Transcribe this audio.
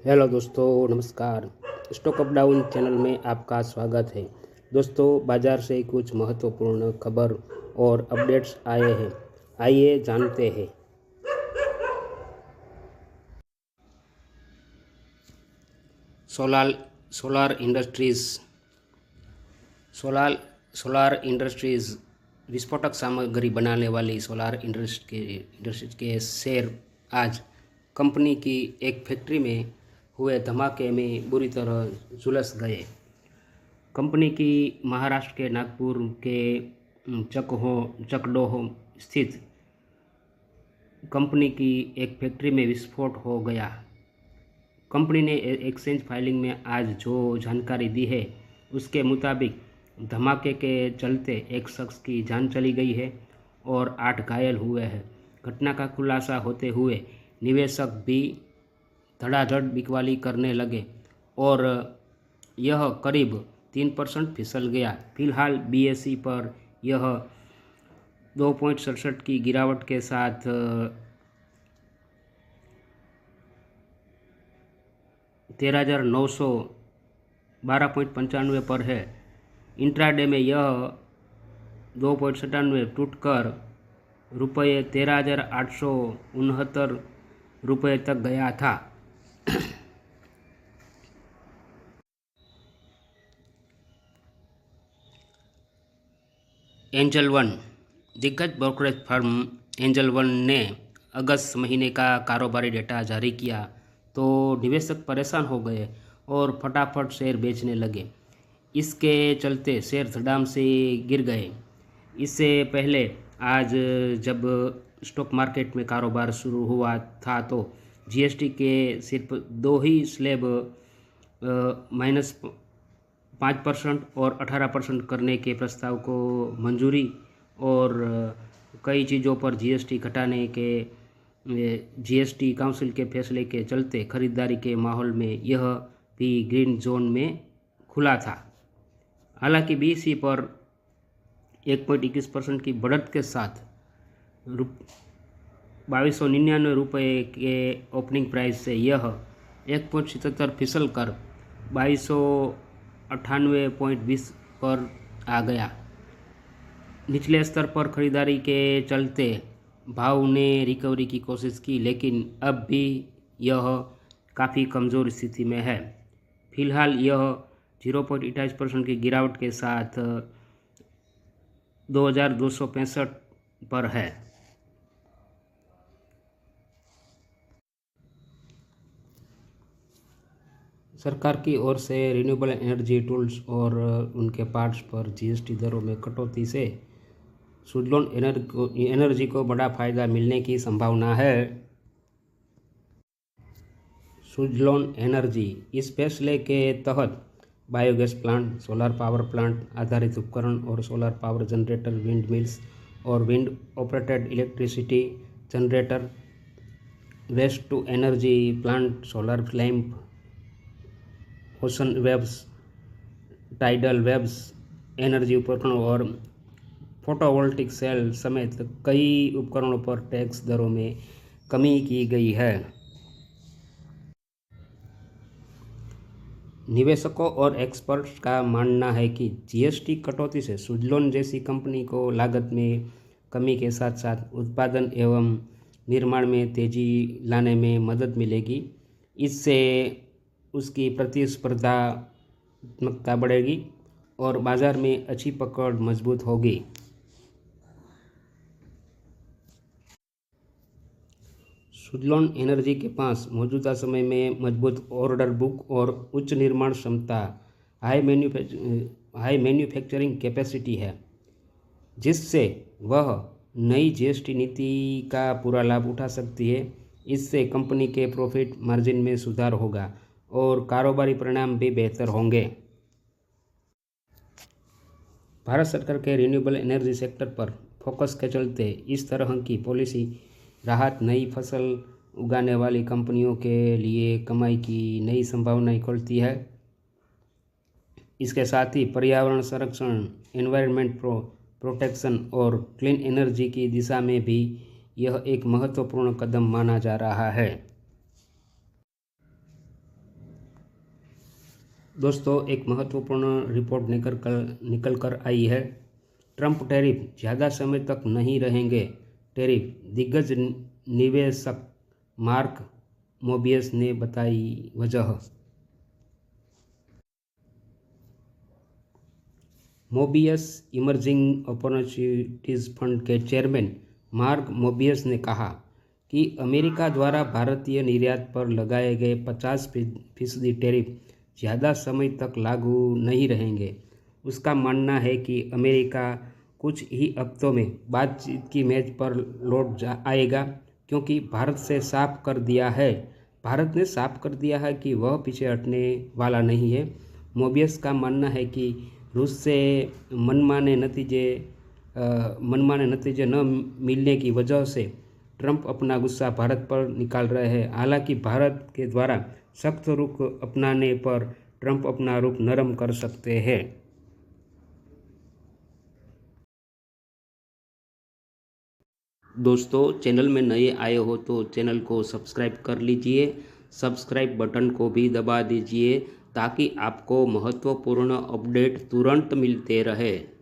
Hello दोस्तों, नमस्कार। Stock up down channel में आपका स्वागत है। दोस्तों, बाजार से कुछ महत्वपूर्ण खबर और अपडेट्स आए हैं, आइए जानते हैं। Solar solar industries solar solar industries विस्फोटक सामग्री बनाने वाली सोलार इंडस्ट्रीज के शेयर आज कंपनी की एक फैक्ट्री में हुए धमाके में बुरी तरह झुलस गए। कंपनी की महाराष्ट्र के नागपुर के चकडोह स्थित कंपनी की एक फैक्ट्री में विस्फोट हो गया। कंपनी ने एक्सचेंज फाइलिंग में आज जो जानकारी दी है, उसके मुताबिक धमाके के चलते एक शख्स की जान चली गई है और 8 घायल हुए हैं। घटना का खुलासा होते हुए निवेशक भी धड़ाधड़ बिकवाली करने लगे और यह करीब 3% फिसल गया। फिलहाल बीएसई पर यह 2.67 की गिरावट के साथ 13,912.95 पर है। इंट्राडे में यह 2.97 टूटकर ₹13,869 तक गया था। एंजल वन दिग्गज ब्रोकरेज फर्म एंजल वन ने अगस्त महीने का कारोबारी डेटा जारी किया तो निवेशक परेशान हो गए और फटाफट शेयर बेचने लगे। इसके चलते शेयर धड़ाम से गिर गए। इससे पहले आज जब स्टॉक मार्केट में कारोबार शुरू हुआ था तो जीएसटी के सिर्फ 2 ही स्लैब -5% और 18% करने के प्रस्ताव को मंजूरी और कई चीज़ों पर जीएसटी घटाने के जीएसटी काउंसिल के फैसले के चलते खरीदारी के माहौल में यह भी ग्रीन जोन में खुला था। हालांकि बीएसई पर 1.21% की बढ़त के साथ ₹2299 के ओपनिंग प्राइस से यह 1.77 फिसल कर 2298.20 पर आ गया। निचले स्तर पर खरीदारी के चलते भाव ने रिकवरी की कोशिश की, लेकिन अब भी यह काफ़ी कमज़ोर स्थिति में है। फिलहाल यह 0.28% की गिरावट के साथ 2,265 पर है। सरकार की ओर से रिन्यूएबल एनर्जी टूल्स और उनके पार्ट्स पर जीएसटी दरों में कटौती से सुज़लोन एनर्जी को बड़ा फायदा मिलने की संभावना है। सुज़लोन एनर्जी इस फैसले के तहत biogas plant, solar power plant आधारित उपकरण और solar power generator, wind mills और wind operated electricity generator, waste to energy plant, solar lamp, ocean waves, tidal waves, energy उपकरणों और फोटोवोल्टिक सेल समेत कई उपकरणों पर टैक्स दरों में कमी की गई है। निवेशकों और एक्सपर्ट्स का मानना है कि जीएसटी कटौती से सुज़लोन जैसी कंपनी को लागत में कमी के साथ साथ उत्पादन एवं निर्माण में तेजी लाने में मदद मिलेगी। इससे उसकी प्रतिस्पर्धात्मकता बढ़ेगी और बाजार में अच्छी पकड़ मजबूत होगी। सुज़लोन एनर्जी के पास मौजूदा समय में मजबूत ऑर्डर बुक और उच्च निर्माण क्षमता, हाई मैन्युफैक्चरिंग कैपेसिटी है, जिससे वह नई जीएसटी नीति का पूरा लाभ उठा सकती है। इससे कंपनी के प्रॉफिट मार्जिन में सुधार होगा और कारोबारी परिणाम भी बेहतर होंगे। भारत सरकार के रिन्यूएबल एनर्जी सेक्टर पर फोकस के चलते इस तरह की पॉलिसी राहत नई फसल उगाने वाली कंपनियों के लिए कमाई की नई संभावनाएं खोलती है। इसके साथ ही पर्यावरण संरक्षण, एनवायरनमेंट प्रोटेक्शन और क्लीन एनर्जी की दिशा में भी यह एक महत्वपूर्ण कदम माना जा रहा है। दोस्तों, एक महत्वपूर्ण रिपोर्ट निकल कर आई है। ट्रंप टैरिफ ज़्यादा समय तक नहीं रहेंगे। टैरिफ दिग्गज निवेशक मार्क मोबियस ने बताई वजह। मोबियस इमर्जिंग अपॉर्चुनिटीज़ फंड के चेयरमैन मार्क मोबियस ने कहा कि अमेरिका द्वारा भारतीय निर्यात पर लगाए गए 50% टैरिफ ज़्यादा समय तक लागू नहीं रहेंगे। उसका मानना है कि अमेरिका कुछ ही हफ्तों में बातचीत की मेज पर लौट आएगा, क्योंकि भारत ने साफ कर दिया है कि वह पीछे हटने वाला नहीं है। मोबियस का मानना है कि रूस से मनमाने नतीजे न मिलने की वजह से ट्रंप अपना गुस्सा भारत पर निकाल रहे हैं। हालांकि भारत के द्वारा सख्त रुख अपनाने पर ट्रंप अपना रुख नरम कर सकते हैं। दोस्तों, चैनल में नए आए हो तो चैनल को सब्सक्राइब कर लीजिए। सब्सक्राइब बटन को भी दबा दीजिए ताकि आपको महत्वपूर्ण अपडेट तुरंत मिलते रहे।